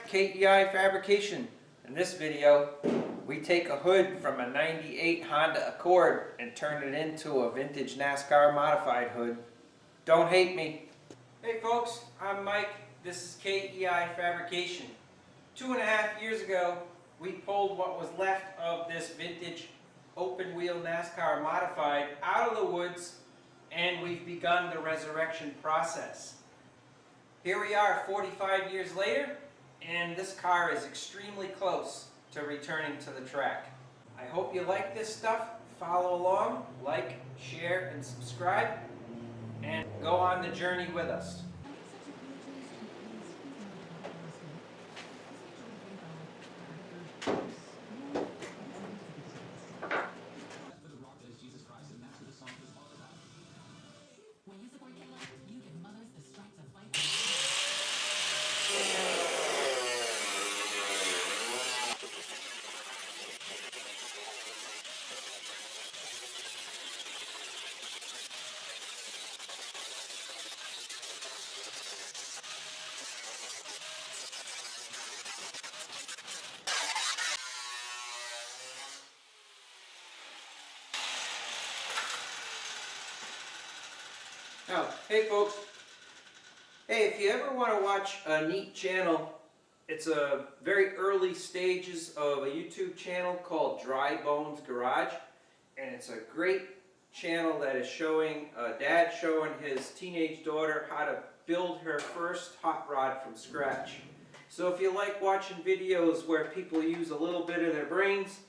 KEI Fabrication. In this video, we take a hood from a 98 Honda Accord and turn it into a vintage NASCAR modified hood. Don't hate me. Hey folks, I'm Mike. This is KEI Fabrication. 2.5 years ago, we pulled what was left of this vintage open wheel NASCAR modified out of the woods, and we've begun the resurrection process. Here we are 45 years later, and this car is extremely close to returning to the track. I hope you like this stuff. Follow along, like, share, and subscribe, and go on the journey with us. Now, hey folks, hey, if you ever want to watch a neat channel, it's a very early stages of a YouTube channel called Dry Bones Garage, and it's a great channel that is showing a dad showing his teenage daughter how to build her first hot rod from scratch. So if you like watching videos where people use a little bit of their brains,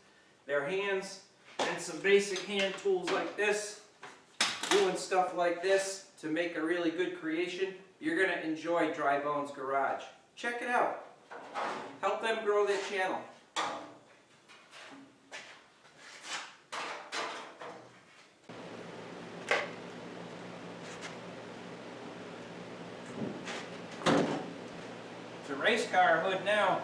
their hands, and some basic hand tools like this, doing stuff like this to make a really good creation, you're going to enjoy Dry Bones Garage. Check it out. Help them grow their channel. It's a race car hood now.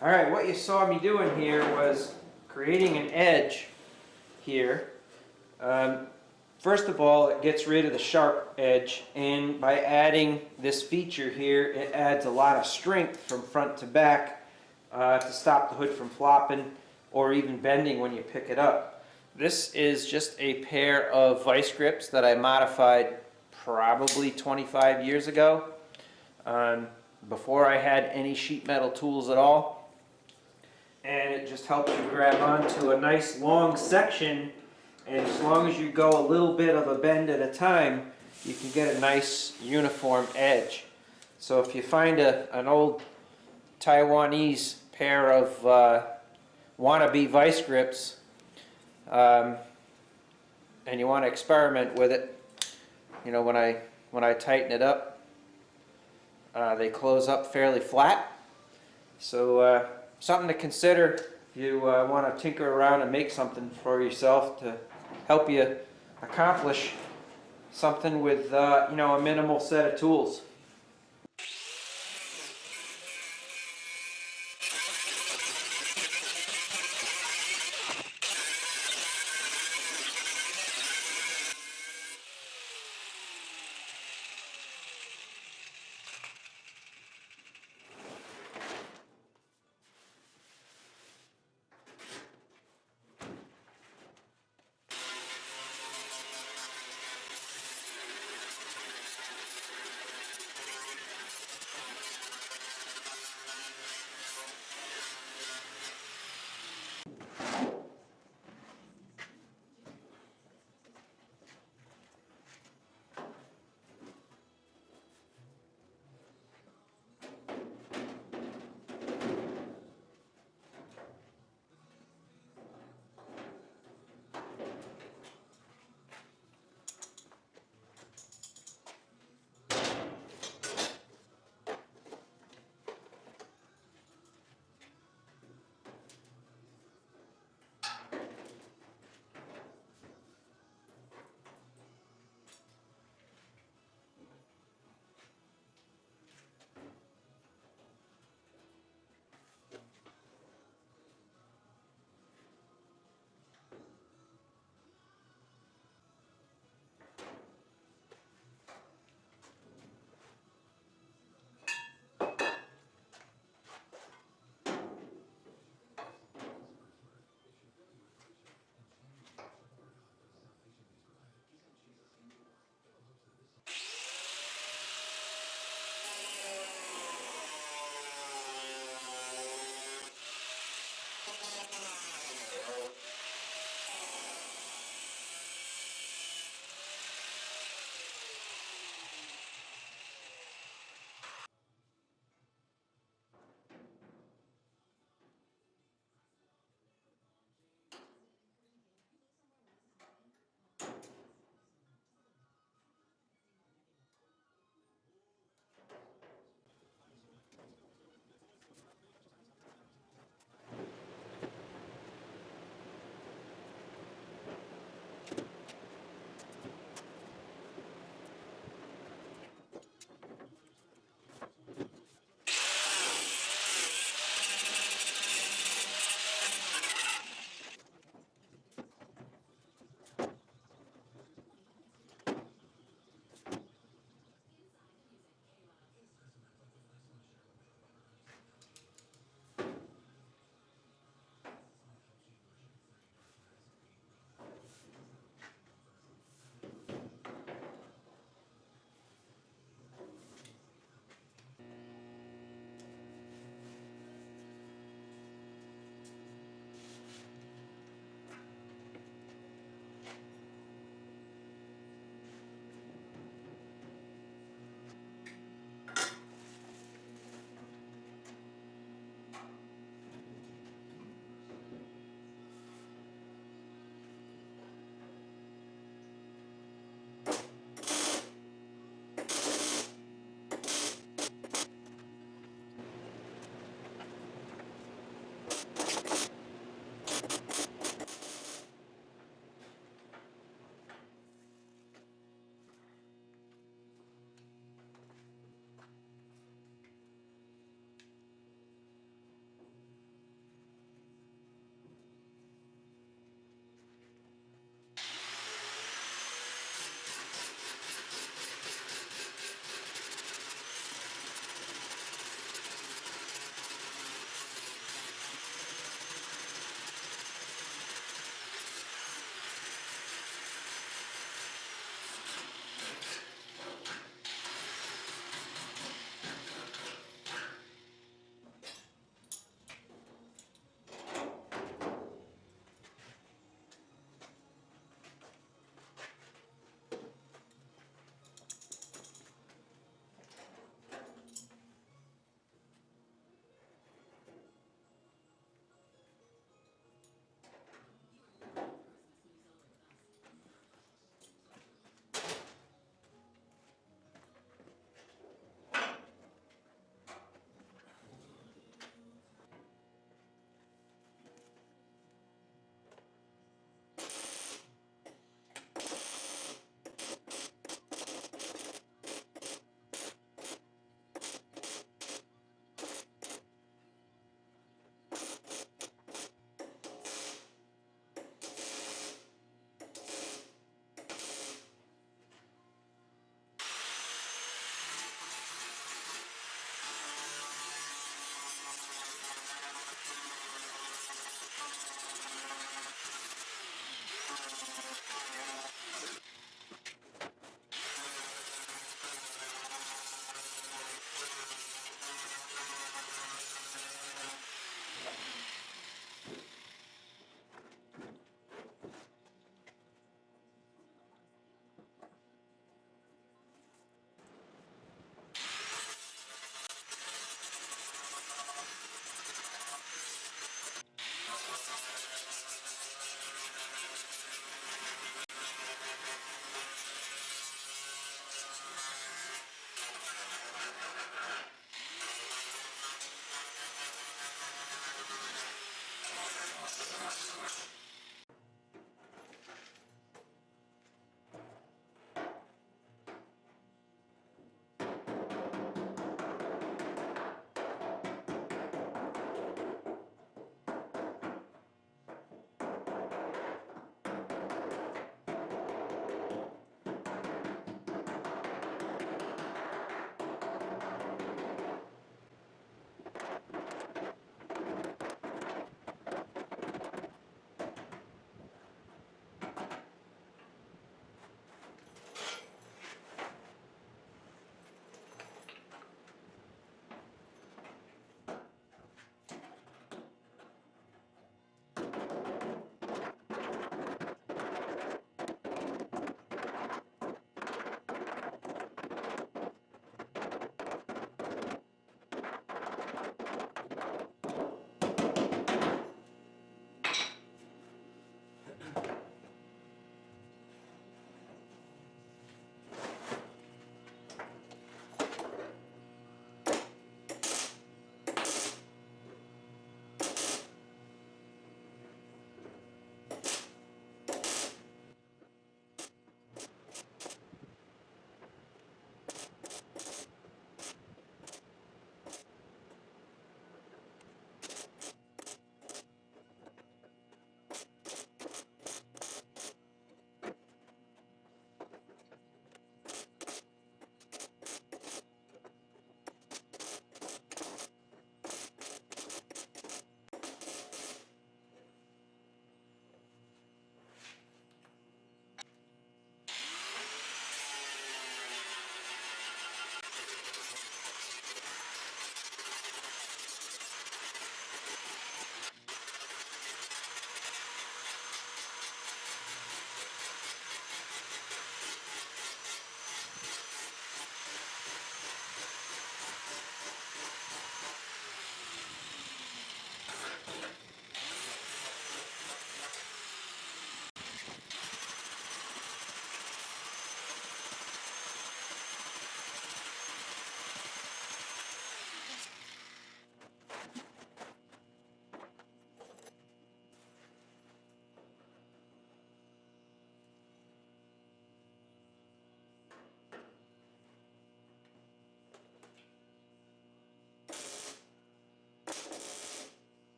All right, what you saw me doing here was creating an edge here. First of all, it gets rid of the sharp edge, and by adding this feature here, it adds a lot of strength from front to back to stop the hood from flopping or even bending when you pick it up. This is just a pair of vice grips that I modified probably 25 years ago, before I had any sheet metal tools at all. And it just helps you grab onto a nice long section, and as long as you go a little bit of a bend at a time, you can get a nice uniform edge. So if you find an old Taiwanese pair of wannabe vice grips, and you want to experiment with it, you know, when I tighten it up, they close up fairly flat. So something to consider if you want to tinker around and make something for yourself to help you accomplish something with you know, a minimal set of tools.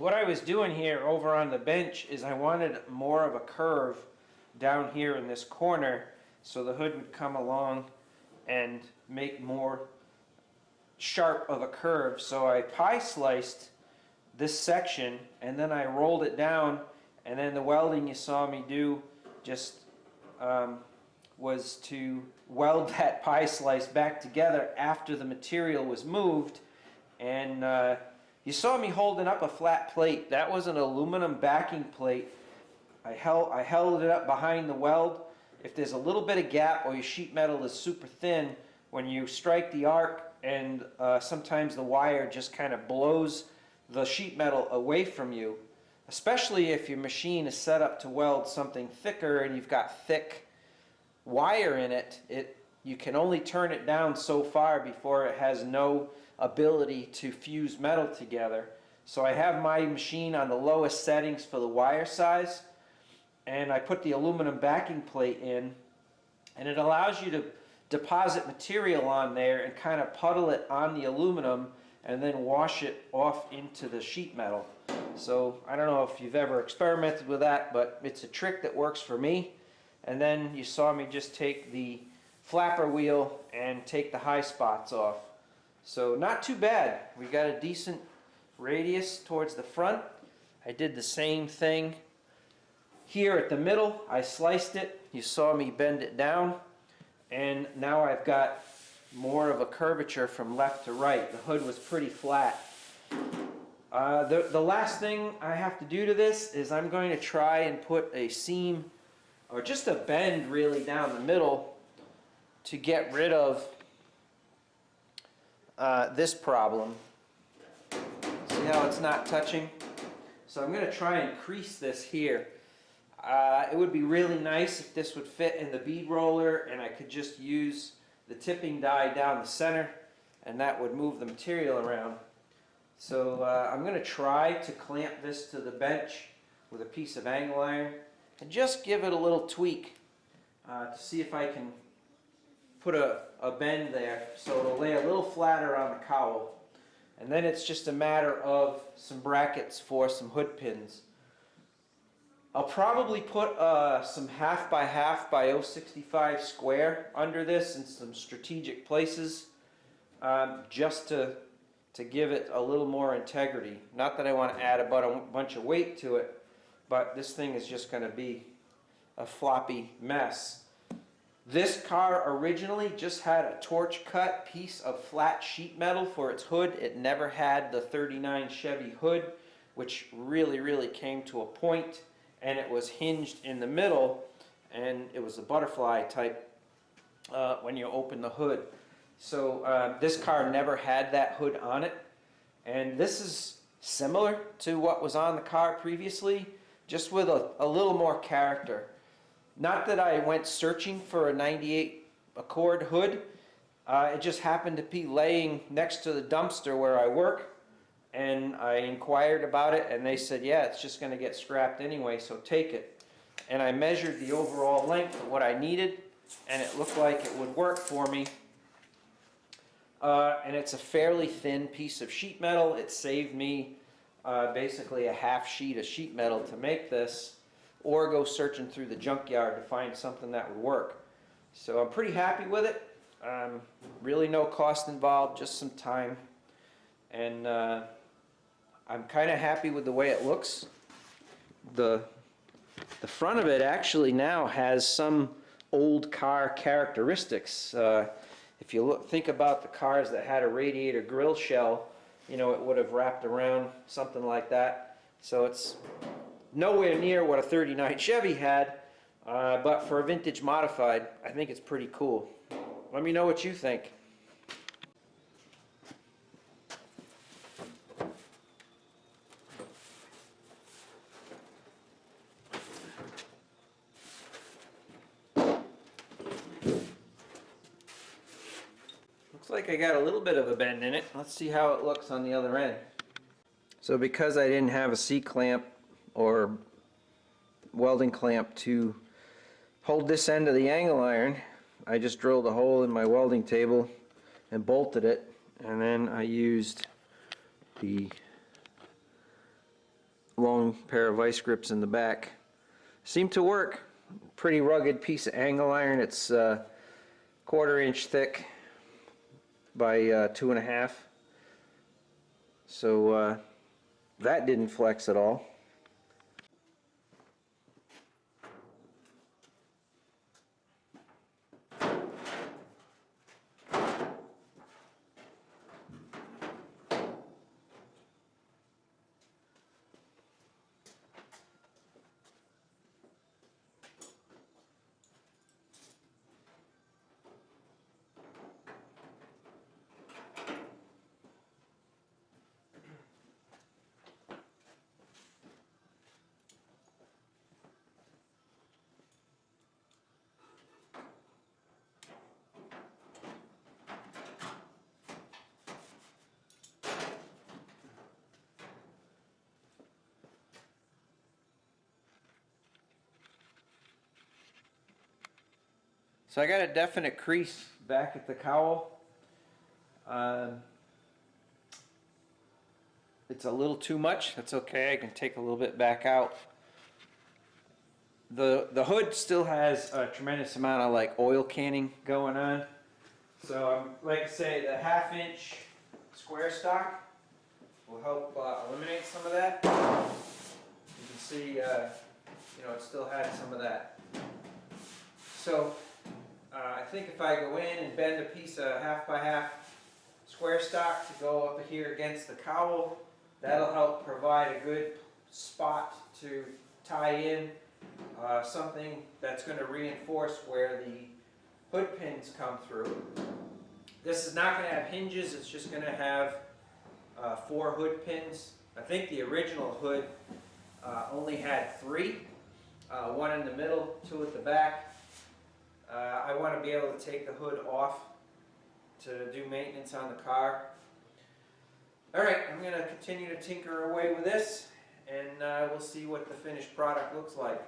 What I was doing here over on the bench is I wanted more of a curve down here in this corner so the hood would come along and make more sharp of a curve. So I pie sliced this section and then I rolled it down, and then the welding you saw me do just was to weld that pie slice back together after the material was moved. And you saw me holding up a flat plate. That was an aluminum backing plate. I held it up behind the weld. If there's a little bit of gap or your sheet metal is super thin, when you strike the arc, and sometimes the wire just kind of blows the sheet metal away from you, especially if your machine is set up to weld something thicker and you've got thick wire in it, you can only turn it down so far before it has no ability to fuse metal together. So I have my machine on the lowest settings for the wire size, and I put the aluminum backing plate in, and it allows you to deposit material on there and kind of puddle it on the aluminum and then wash it off into the sheet metal. So I don't know if you've ever experimented with that, but it's a trick that works for me. And then you saw me just take the flapper wheel and take the high spots off. So not too bad. We got a decent radius towards the front. I did the same thing here at the middle. I sliced it. You saw me bend it down. And now I've got more of a curvature from left to right. The hood was pretty flat. The last thing I have to do to this is I'm going to try and put a seam, or just a bend really down the middle, to get rid of this problem. See how it's not touching? So I'm going to try and crease this here. It would be really nice if this would fit in the bead roller and I could just use the tipping die down the center, and that would move the material around. So I'm going to try to clamp this to the bench with a piece of angle iron and just give it a little tweak to see if I can put a bend there so it'll lay a little flatter on the cowl. And then it's just a matter of some brackets for some hood pins. I'll probably put some 1/2 by 1/2 by 0.65 square under this in some strategic places, just to give it a little more integrity. Not that I want to add a bunch of weight to it, but this thing is just going to be a floppy mess. This car originally just had a torch cut piece of flat sheet metal for its hood. It never had the 39 Chevy hood, which really came to a point, and it was hinged in the middle, and it was a butterfly type when you open the hood. So this car never had that hood on it, and this is similar to what was on the car previously, just with a little more character. Not that I went searching for a 98 Accord hood, it just happened to be laying next to the dumpster where I work, and I inquired about it, and they said, yeah, it's just going to get scrapped anyway, so take it. And I measured the overall length of what I needed, and it looked like it would work for me. And it's a fairly thin piece of sheet metal. It saved me basically a 1/2 sheet of sheet metal to make this, or go searching through the junkyard to find something that would work. So I'm pretty happy with it. Really no cost involved, just some time. And I'm kind of happy with the way it looks. The front of it actually now has some old car characteristics. If you think about the cars that had a radiator grill shell, you know, it would have wrapped around something like that. So it's nowhere near what a 39 Chevy had, but for a vintage modified, I think it's pretty cool. Let me know what you think. Looks like I got a little bit of a bend in it. Let's see how it looks on the other end. So because I didn't have a C-clamp or welding clamp to hold this end of the angle iron, I just drilled a hole in my welding table and bolted it, and then I used the long pair of vice grips in the back. Seemed to work. Pretty rugged piece of angle iron. It's 1/4 inch thick by 2.5. So that didn't flex at all. So I got a definite crease back at the cowl. It's a little too much. That's okay. I can take a little bit back out. The hood still has a tremendous amount of like oil canning going on. So like I say, the 1/2 inch square stock will help eliminate some of that. You can see, you know, it still had some of that. So I think if I go in and bend a piece of 1/2 by 1/2 square stock to go up here against the cowl, that'll help provide a good spot to tie in something that's going to reinforce where the hood pins come through. This is not going to have hinges, it's just going to have 4 hood pins. I think the original hood only had 3, 1 in the middle, 2 at the back. I want to be able to take the hood off to do maintenance on the car. Alright, I'm going to continue to tinker away with this, and we'll see what the finished product looks like.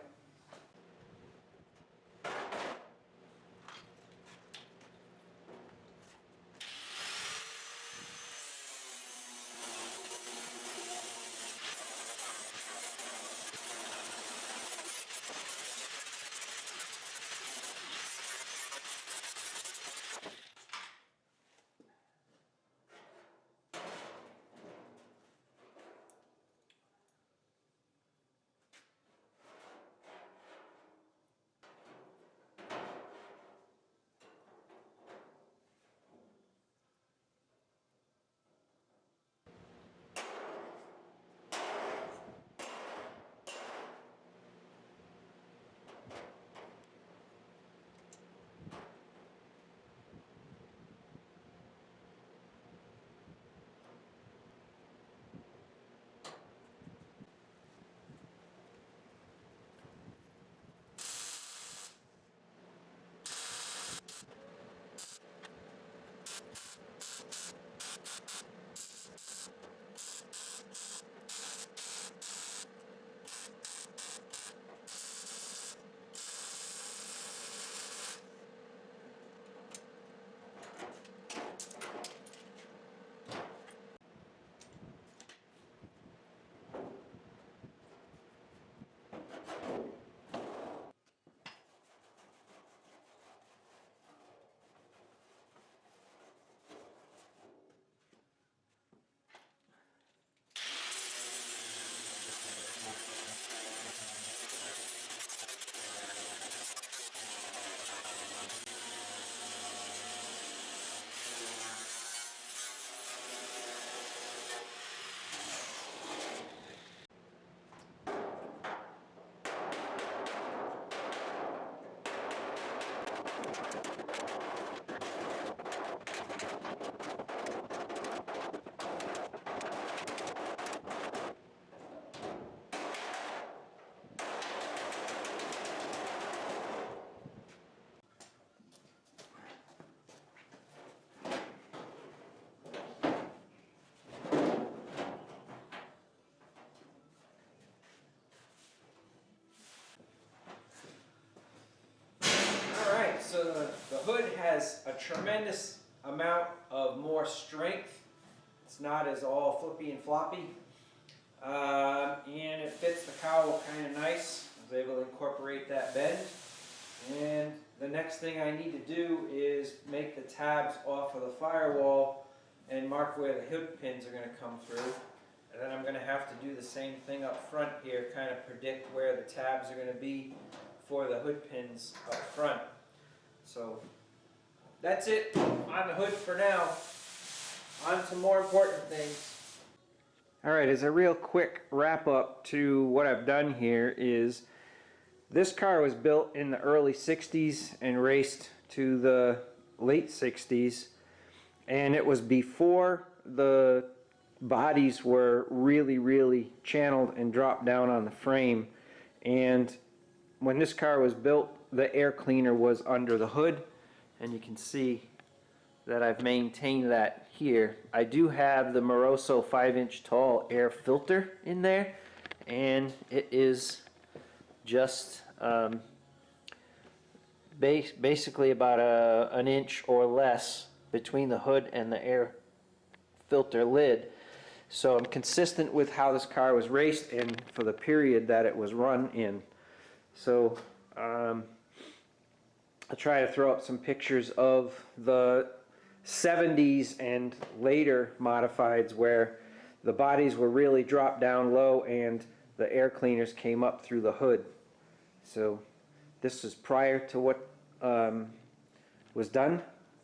So the hood has a tremendous amount of more strength. It's not as all flippy and floppy. And it fits the cowl kind of nice. I was able to incorporate that bend. And the next thing I need to do is make the tabs off of the firewall and mark where the hood pins are going to come through. And then I'm going to have to do the same thing up front here, kind of predict where the tabs are going to be for the hood pins up front. So that's it on the hood for now. On to more important things. Alright, as a real quick wrap up to what I've done here is this car was built in the early 60s and raced to the late 60s, and it was before the bodies were really channeled and dropped down on the frame. And when this car was built, the air cleaner was under the hood, and you can see that I've maintained that here. I do have the Moroso 5-inch tall air filter in there, and it is just basically about an inch or less between the hood and the air filter lid. So I'm consistent with how this car was raced and for the period that it was run in. So I'll try to throw up some pictures of the 70s and later modifieds where the bodies were really dropped down low and the air cleaners came up through the hood. So this is prior to what was done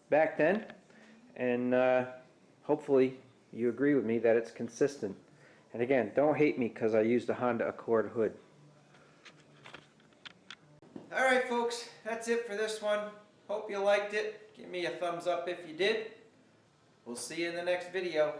back then, and hopefully you agree with me that it's consistent. And again, don't hate me because I used a Honda Accord hood. Alright folks, that's it for this one. Hope you liked it. Give me a thumbs up if you did. We'll see you in the next video.